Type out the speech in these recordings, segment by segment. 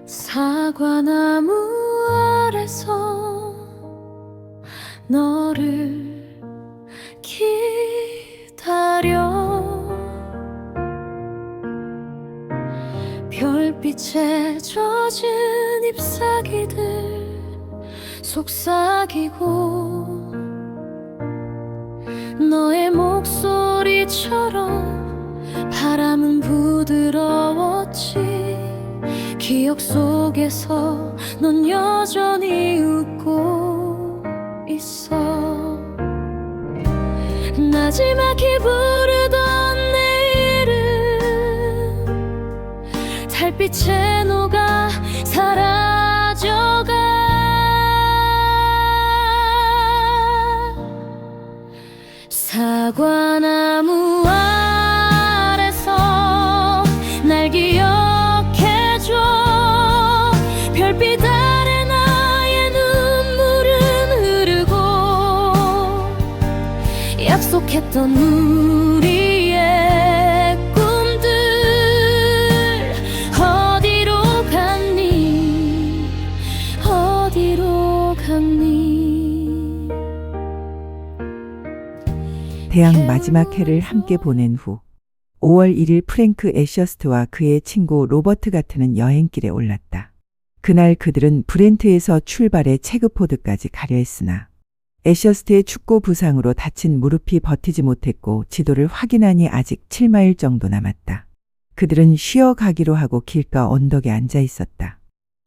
사과나무 아래서 너를 기다려 별빛에 젖은 잎사귀들 속삭이고 너의 목소리처럼 바람은 부드러웠지. 기억 속에서 넌 여전히 웃고 있어. 나지막히 부르던 내 이름 달빛에 녹아 사라져가. 사과나무 아래서 날 기억해줘. 별빛 아래 나의 눈물은 흐르고 약속했던 우리의 꿈들 어디로 갔니 어디로 갔니. 대학 마지막 해를 함께 보낸 후 5월 1일 프랭크 애셔스트와 그의 친구 로버트 가트는 여행길에 올랐다. 그날 그들은 브렌트에서 출발해 체그포드까지 가려 했으나 애셔스트의 축구 부상으로 다친 무릎이 버티지 못했고 지도를 확인하니 아직 7마일 정도 남았다. 그들은 쉬어가기로 하고 길가 언덕에 앉아 있었다.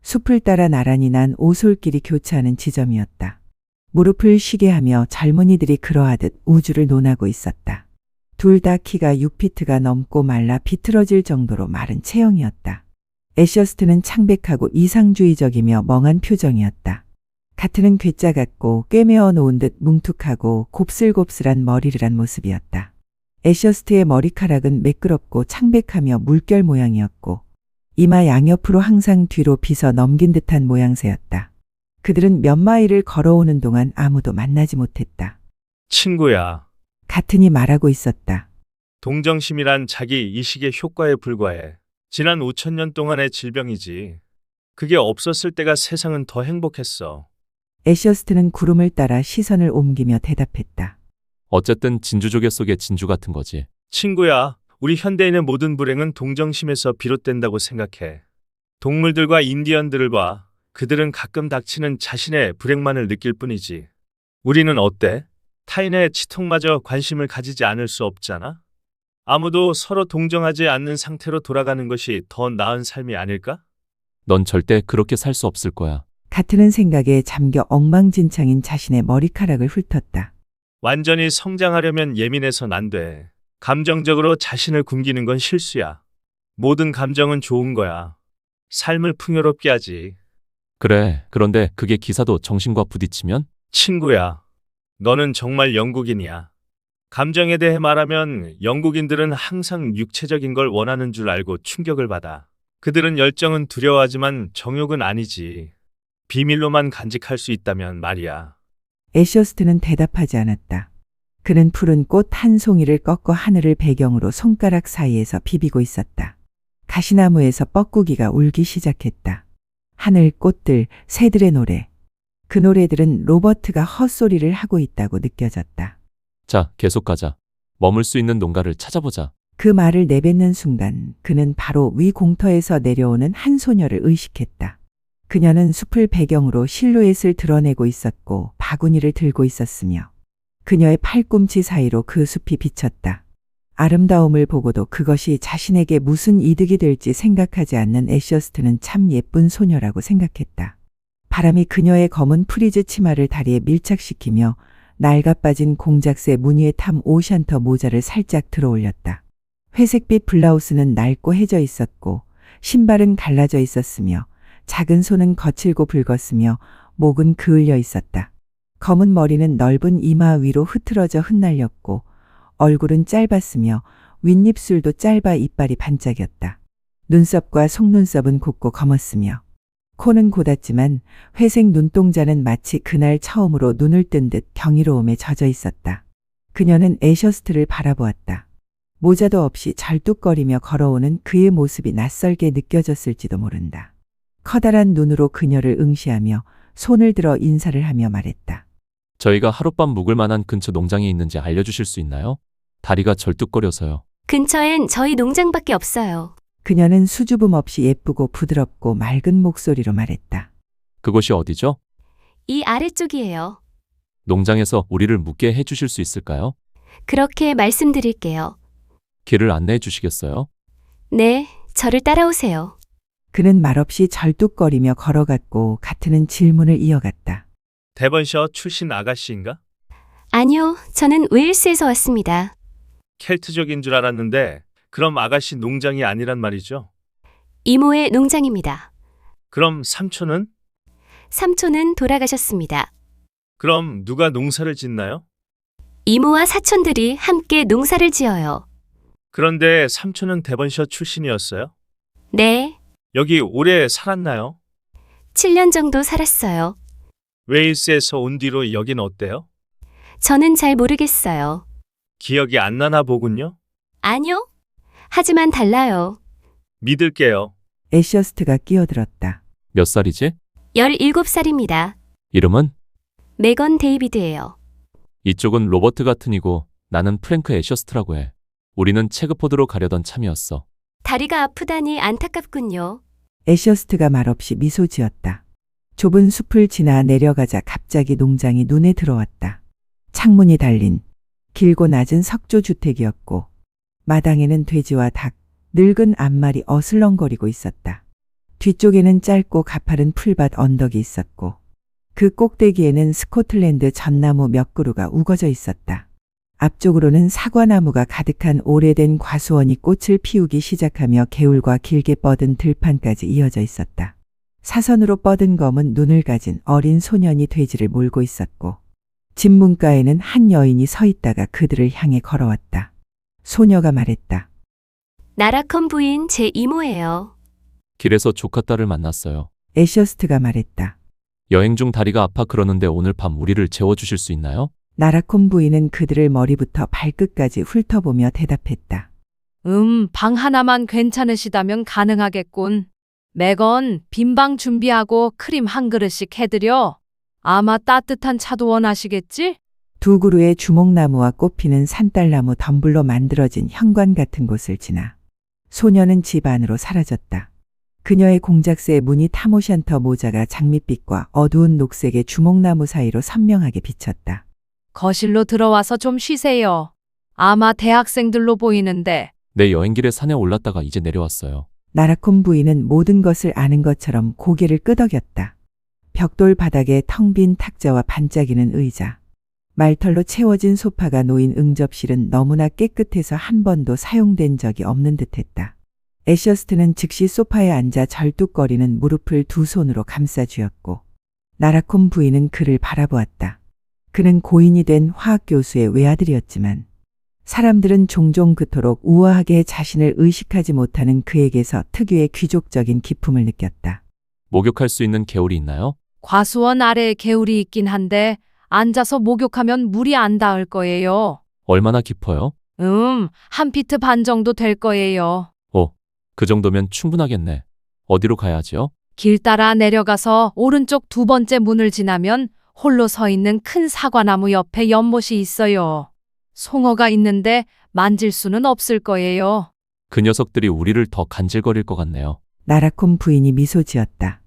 숲을 따라 나란히 난 오솔길이 교차하는 지점이었다. 무릎을 쉬게 하며 젊은이들이 그러하듯 우주를 논하고 있었다. 둘 다 키가 6피트가 넘고 말라 비틀어질 정도로 마른 체형이었다. 애셔스트는 창백하고 이상주의적이며 멍한 표정이었다. 가트는 괴짜 같고 꿰매어 놓은 듯 뭉툭하고 곱슬곱슬한 머리를 한 모습이었다. 애셔스트의 머리카락은 매끄럽고 창백하며 물결 모양이었고 이마 양옆으로 항상 뒤로 빗어 넘긴 듯한 모양새였다. 그들은 몇 마일을 걸어오는 동안 아무도 만나지 못했다. 친구야, 가튼이 말하고 있었다. 동정심이란 자기 이식의 효과에 불과해. 지난 5,000년 동안의 질병이지. 그게 없었을 때가 세상은 더 행복했어. 애셔스트는 구름을 따라 시선을 옮기며 대답했다. 어쨌든 진주조개 속의 진주 같은 거지. 친구야, 우리 현대인의 모든 불행은 동정심에서 비롯된다고 생각해. 동물들과 인디언들을 봐. 그들은 가끔 닥치는 자신의 불행만을 느낄 뿐이지. 우리는 어때? 타인의 치통마저 관심을 가지지 않을 수 없잖아? 아무도 서로 동정하지 않는 상태로 돌아가는 것이 더 나은 삶이 아닐까? 넌 절대 그렇게 살 수 없을 거야. 가트는 생각에 잠겨 엉망진창인 자신의 머리카락을 훑었다. 완전히 성장하려면 예민해선 안 돼. 감정적으로 자신을 굶기는 건 실수야. 모든 감정은 좋은 거야. 삶을 풍요롭게 하지. 그래, 그런데 그게 기사도 정신과 부딪히면? 친구야, 너는 정말 영국인이야. 감정에 대해 말하면 영국인들은 항상 육체적인 걸 원하는 줄 알고 충격을 받아. 그들은 열정은 두려워하지만 정욕은 아니지. 비밀로만 간직할 수 있다면 말이야. 애셔스트는 대답하지 않았다. 그는 푸른 꽃 한 송이를 꺾어 하늘을 배경으로 손가락 사이에서 비비고 있었다. 가시나무에서 뻐꾸기가 울기 시작했다. 하늘, 꽃들, 새들의 노래. 그 노래들은 로버트가 헛소리를 하고 있다고 느껴졌다. 자, 계속 가자. 머물 수 있는 농가를 찾아보자. 그 말을 내뱉는 순간 그는 바로 위 공터에서 내려오는 한 소녀를 의식했다. 그녀는 숲을 배경으로 실루엣을 드러내고 있었고 바구니를 들고 있었으며 그녀의 팔꿈치 사이로 그 숲이 비쳤다. 아름다움을 보고도 그것이 자신에게 무슨 이득이 될지 생각하지 않는 애셔스트는 참 예쁜 소녀라고 생각했다. 바람이 그녀의 검은 프리즈 치마를 다리에 밀착시키며 낡아빠진 공작새 무늬의 탐 오샨터 모자를 살짝 들어올렸다. 회색빛 블라우스는 낡고 해져 있었고 신발은 갈라져 있었으며 작은 손은 거칠고 붉었으며 목은 그을려 있었다. 검은 머리는 넓은 이마 위로 흐트러져 흩날렸고 얼굴은 짧았으며 윗입술도 짧아 이빨이 반짝였다. 눈썹과 속눈썹은 곱고 검었으며 코는 곧았지만 회색 눈동자는 마치 그날 처음으로 눈을 뜬 듯 경이로움에 젖어 있었다. 그녀는 애셔스트를 바라보았다. 모자도 없이 절뚝거리며 걸어오는 그의 모습이 낯설게 느껴졌을지도 모른다. 커다란 눈으로 그녀를 응시하며 손을 들어 인사를 하며 말했다. 저희가 하룻밤 묵을 만한 근처 농장이 있는지 알려주실 수 있나요? 다리가 절뚝거려서요. 근처엔 저희 농장밖에 없어요. 그녀는 수줍음 없이 예쁘고 부드럽고 맑은 목소리로 말했다. 그곳이 어디죠? 이 아래쪽이에요. 농장에서 우리를 묵게 해주실 수 있을까요? 그렇게 말씀드릴게요. 길을 안내해 주시겠어요? 네, 저를 따라오세요. 그는 말없이 절뚝거리며 걸어갔고 가트는 질문을 이어갔다. 데번셔 출신 아가씨인가? 아니요, 저는 웨일스에서 왔습니다. 켈트족인 줄 알았는데 그럼 아가씨 농장이 아니란 말이죠? 이모의 농장입니다. 그럼 삼촌은? 삼촌은 돌아가셨습니다. 그럼 누가 농사를 짓나요? 이모와 사촌들이 함께 농사를 지어요. 그런데 삼촌은 데번셔 출신이었어요? 네, 여기 오래 살았나요? 7년 정도 살았어요. 웨일스에서 온 뒤로 여긴 어때요? 저는 잘 모르겠어요. 기억이 안 나나 보군요. 아니요. 하지만 달라요. 믿을게요. 애셔스트가 끼어들었다. 몇 살이지? 17살입니다. 이름은? 메건 데이비드예요. 이쪽은 로버트 같은이고 나는 프랭크 애셔스트라고 해. 우리는 체그포드로 가려던 참이었어. 다리가 아프다니 안타깝군요. 애셔스트가 말없이 미소 지었다. 좁은 숲을 지나 내려가자 갑자기 농장이 눈에 들어왔다. 창문이 달린 길고 낮은 석조 주택이었고 마당에는 돼지와 닭, 늙은 암말이 어슬렁거리고 있었다. 뒤쪽에는 짧고 가파른 풀밭 언덕이 있었고 그 꼭대기에는 스코틀랜드 전나무 몇 그루가 우거져 있었다. 앞쪽으로는 사과나무가 가득한 오래된 과수원이 꽃을 피우기 시작하며 개울과 길게 뻗은 들판까지 이어져 있었다. 사선으로 뻗은 검은 눈을 가진 어린 소년이 돼지를 몰고 있었고 집 문가에는 한 여인이 서 있다가 그들을 향해 걸어왔다. 소녀가 말했다. 나라컨 부인 제 이모예요. 길에서 조카 딸을 만났어요. 애셔스트가 말했다. 여행 중 다리가 아파 그러는데 오늘 밤 우리를 재워주실 수 있나요? 나라콘 부인은 그들을 머리부터 발끝까지 훑어보며 대답했다. 방 하나만 괜찮으시다면 가능하겠군. 매건 빈방 준비하고 크림 한 그릇씩 해드려. 아마 따뜻한 차도 원하시겠지? 두 그루의 주목나무와 꽃피는 산딸나무 덤불로 만들어진 현관 같은 곳을 지나 소녀는 집 안으로 사라졌다. 그녀의 공작새 무늬 타모샨터 모자가 장밋빛과 어두운 녹색의 주목나무 사이로 선명하게 비쳤다. 거실로 들어와서 좀 쉬세요. 아마 대학생들로 보이는데. 내 여행길에 산에 올랐다가 이제 내려왔어요. 나라콘 부인은 모든 것을 아는 것처럼 고개를 끄덕였다. 벽돌 바닥에 텅 빈 탁자와 반짝이는 의자, 말털로 채워진 소파가 놓인 응접실은 너무나 깨끗해서 한 번도 사용된 적이 없는 듯했다. 애셔스트는 즉시 소파에 앉아 절뚝거리는 무릎을 두 손으로 감싸 쥐었고 나라콘 부인은 그를 바라보았다. 그는 고인이 된 화학교수의 외아들이었지만 사람들은 종종 그토록 우아하게 자신을 의식하지 못하는 그에게서 특유의 귀족적인 기품을 느꼈다. 목욕할 수 있는 개울이 있나요? 과수원 아래에 개울이 있긴 한데 앉아서 목욕하면 물이 안 닿을 거예요. 얼마나 깊어요? 한 피트 반 정도 될 거예요. 그 정도면 충분하겠네. 어디로 가야지요? 길 따라 내려가서 오른쪽 두 번째 문을 지나면 홀로 서 있는 큰 사과나무 옆에 연못이 있어요. 송어가 있는데 만질 수는 없을 거예요. 그 녀석들이 우리를 더 간질거릴 것 같네요. 나라콘 부인이 미소 지었다.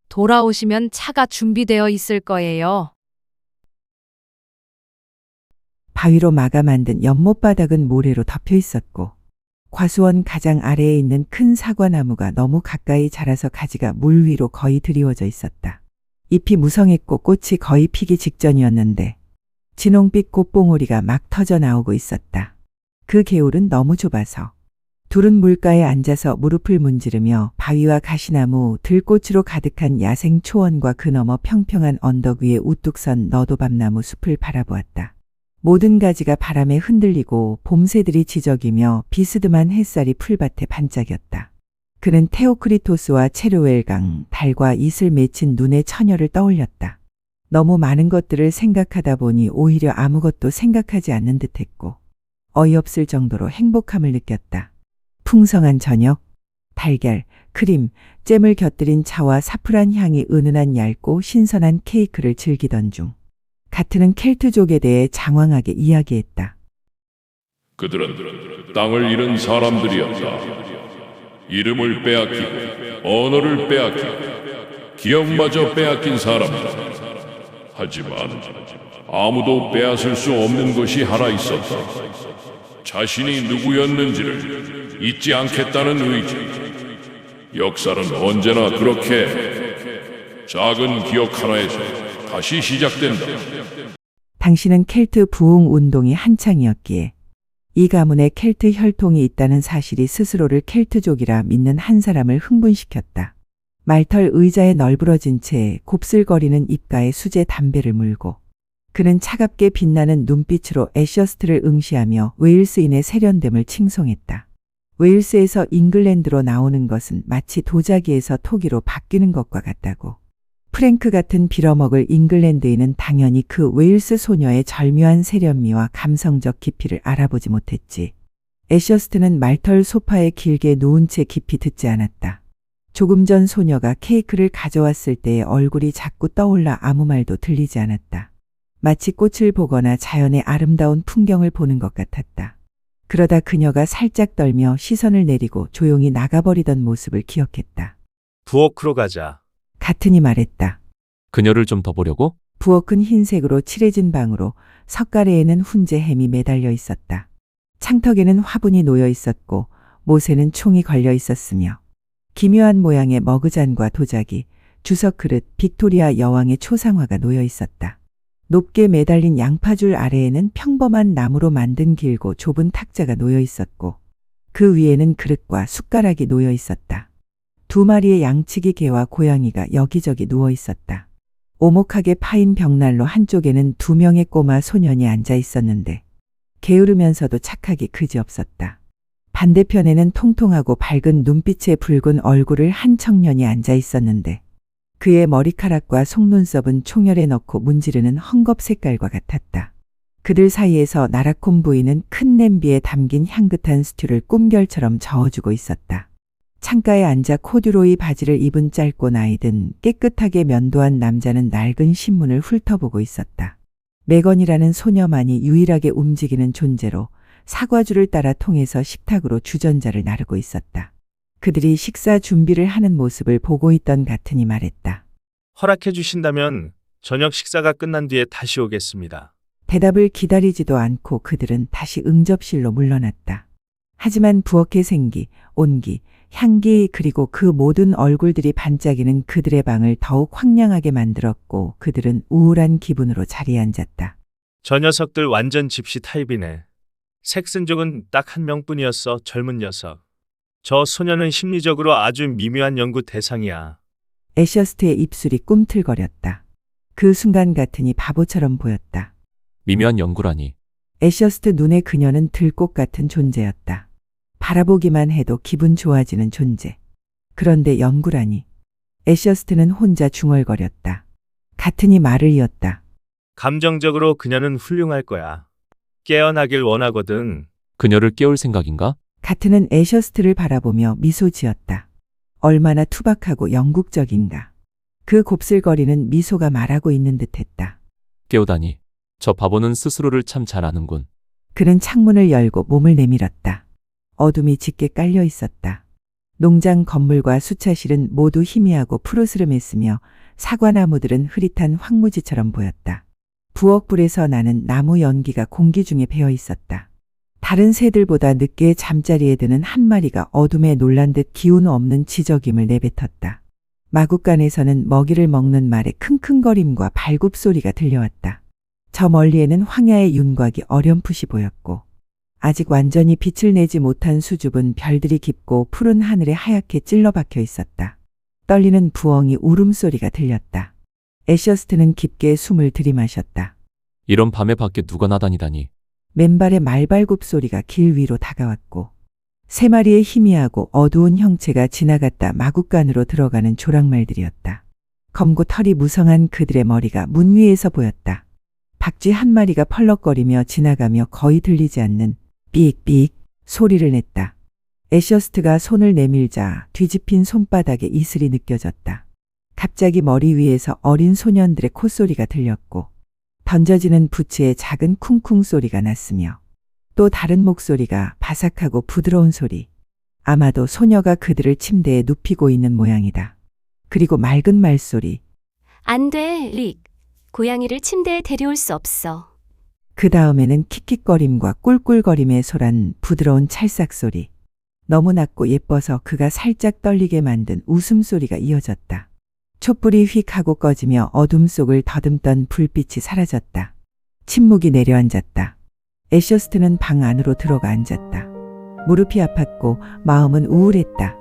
돌아오시면 차가 준비되어 있을 거예요. 바위로 막아 만든 연못 바닥은 모래로 덮여 있었고 과수원 가장 아래에 있는 큰 사과나무가 너무 가까이 자라서 가지가 물 위로 거의 드리워져 있었다. 잎이 무성했고 꽃이 거의 피기 직전이었는데 진홍빛 꽃봉오리가 막 터져 나오고 있었다. 그 개울은 너무 좁아서 둘은 물가에 앉아서 무릎을 문지르며 바위와 가시나무, 들꽃으로 가득한 야생 초원과 그 너머 평평한 언덕 위에 우뚝 선 너도밤나무 숲을 바라보았다. 모든 가지가 바람에 흔들리고 봄새들이 지저귀며 비스듬한 햇살이 풀밭에 반짝였다. 그는 테오크리토스와 체르웰강, 달과 이슬 맺힌 눈의 처녀를 떠올렸다. 너무 많은 것들을 생각하다 보니 오히려 아무것도 생각하지 않는 듯했고 어이없을 정도로 행복함을 느꼈다. 풍성한 저녁, 달걀, 크림, 잼을 곁들인 차와 사프란 향이 은은한 얇고 신선한 케이크를 즐기던 중 가트는 켈트족에 대해 장황하게 이야기했다. 그들은 땅을 잃은 사람들이었다. 이름을 빼앗기고 언어를 빼앗기고 기억마저 빼앗긴 사람들. 하지만 아무도 빼앗을 수 없는 것이 하나 있었다. 자신이 누구였는지를 잊지 않겠다는 의지. 역사는 언제나 그렇게 작은 기억 하나에서 다시 시작된다. 당시는 켈트 부흥 운동이 한창이었기에 이 가문에 켈트 혈통이 있다는 사실이 스스로를 켈트족이라 믿는 한 사람을 흥분시켰다. 말털 의자에 널브러진 채 곱슬거리는 입가에 수제 담배를 물고 그는 차갑게 빛나는 눈빛으로 애셔스트를 응시하며 웨일스인의 세련됨을 칭송했다. 웨일스에서 잉글랜드로 나오는 것은 마치 도자기에서 토기로 바뀌는 것과 같다고. 프랭크 같은 빌어먹을 잉글랜드인은 당연히 그 웨일스 소녀의 절묘한 세련미와 감성적 깊이를 알아보지 못했지. 애셔스트는 말털 소파에 길게 누운 채 깊이 듣지 않았다. 조금 전 소녀가 케이크를 가져왔을 때의 얼굴이 자꾸 떠올라 아무 말도 들리지 않았다. 마치 꽃을 보거나 자연의 아름다운 풍경을 보는 것 같았다. 그러다 그녀가 살짝 떨며 시선을 내리고 조용히 나가버리던 모습을 기억했다. 부엌으로 가자. 가튼이 말했다. 그녀를 좀 더 보려고? 부엌은 흰색으로 칠해진 방으로 석가래에는 훈제 햄이 매달려 있었다. 창턱에는 화분이 놓여 있었고 못에는 총이 걸려 있었으며 기묘한 모양의 머그잔과 도자기, 주석 그릇, 빅토리아 여왕의 초상화가 놓여 있었다. 높게 매달린 양파줄 아래에는 평범한 나무로 만든 길고 좁은 탁자가 놓여 있었고 그 위에는 그릇과 숟가락이 놓여 있었다. 2마리의 양치기 개와 고양이가 여기저기 누워 있었다. 오목하게 파인 벽난로 한쪽에는 2명의 꼬마 소년이 앉아 있었는데 게으르면서도 착하기 그지없었다. 반대편에는 통통하고 밝은 눈빛의 붉은 얼굴을 한 청년이 앉아 있었는데 그의 머리카락과 속눈썹은 총열에 넣고 문지르는 헝겊 색깔과 같았다. 그들 사이에서 나라콤 부인은 큰 냄비에 담긴 향긋한 스튜를 꿈결처럼 저어주고 있었다. 창가에 앉아 코듀로이 바지를 입은 짧고 나이든 깨끗하게 면도한 남자는 낡은 신문을 훑어보고 있었다. 메건이라는 소녀만이 유일하게 움직이는 존재로 사과주를 따라 통해서 식탁으로 주전자를 나르고 있었다. 그들이 식사 준비를 하는 모습을 보고 있던 가튼이 말했다. 허락해 주신다면 저녁 식사가 끝난 뒤에 다시 오겠습니다. 대답을 기다리지도 않고 그들은 다시 응접실로 물러났다. 하지만 부엌의 생기, 온기, 향기 그리고 그 모든 얼굴들이 반짝이는 그들의 방을 더욱 황량하게 만들었고 그들은 우울한 기분으로 자리에 앉았다. 저 녀석들 완전 집시 타입이네. 색슨족은 딱 한 명뿐이었어. 젊은 녀석. 저 소녀는 심리적으로 아주 미묘한 연구 대상이야. 애셔스트의 입술이 꿈틀거렸다. 그 순간 가튼이 바보처럼 보였다. 미묘한 연구라니. 애셔스트 눈에 그녀는 들꽃 같은 존재였다. 바라보기만 해도 기분 좋아지는 존재. 그런데 연구라니. 애셔스트는 혼자 중얼거렸다. 가튼이 말을 이었다. 감정적으로 그녀는 훌륭할 거야. 깨어나길 원하거든. 그녀를 깨울 생각인가? 가튼은 애셔스트를 바라보며 미소 지었다. 얼마나 투박하고 영국적인가. 그 곱슬거리는 미소가 말하고 있는 듯했다. 깨우다니. 저 바보는 스스로를 참 잘 아는군. 그는 창문을 열고 몸을 내밀었다. 어둠이 짙게 깔려 있었다. 농장 건물과 수차실은 모두 희미하고 푸르스름했으며 사과나무들은 흐릿한 황무지처럼 보였다. 부엌불에서 나는 나무 연기가 공기 중에 배어 있었다. 다른 새들보다 늦게 잠자리에 드는 한 마리가 어둠에 놀란 듯 기운 없는 지저김을 내뱉었다. 마구간에서는 먹이를 먹는 말의 킁킁거림과 발굽소리가 들려왔다. 저 멀리에는 황야의 윤곽이 어렴풋이 보였고 아직 완전히 빛을 내지 못한 수줍은 별들이 깊고 푸른 하늘에 하얗게 찔러박혀 있었다. 떨리는 부엉이 울음소리가 들렸다. 애셔스트는 깊게 숨을 들이마셨다. 이런 밤에 밖에 누가 나다니다니. 맨발의 말발굽 소리가 길 위로 다가왔고 3마리의 희미하고 어두운 형체가 지나갔다 마구간으로 들어가는 조랑말들이었다. 검고 털이 무성한 그들의 머리가 문 위에서 보였다. 박쥐 한 마리가 펄럭거리며 지나가며 거의 들리지 않는 삑삑 소리를 냈다. 애셔스트가 손을 내밀자 뒤집힌 손바닥에 이슬이 느껴졌다. 갑자기 머리 위에서 어린 소년들의 콧소리가 들렸고 던져지는 부츠의 작은 쿵쿵 소리가 났으며 또 다른 목소리가 바삭하고 부드러운 소리. 아마도 소녀가 그들을 침대에 눕히고 있는 모양이다. 그리고 맑은 말소리. 안 돼, 릭. 고양이를 침대에 데려올 수 없어. 그 다음에는 킥킥거림과 꿀꿀거림에 소란 부드러운 찰싹 소리. 너무 낮고 예뻐서 그가 살짝 떨리게 만든 웃음소리가 이어졌다. 촛불이 휙 하고 꺼지며 어둠 속을 더듬던 불빛이 사라졌다. 침묵이 내려앉았다. 애셔스트는 방 안으로 들어가 앉았다. 무릎이 아팠고 마음은 우울했다.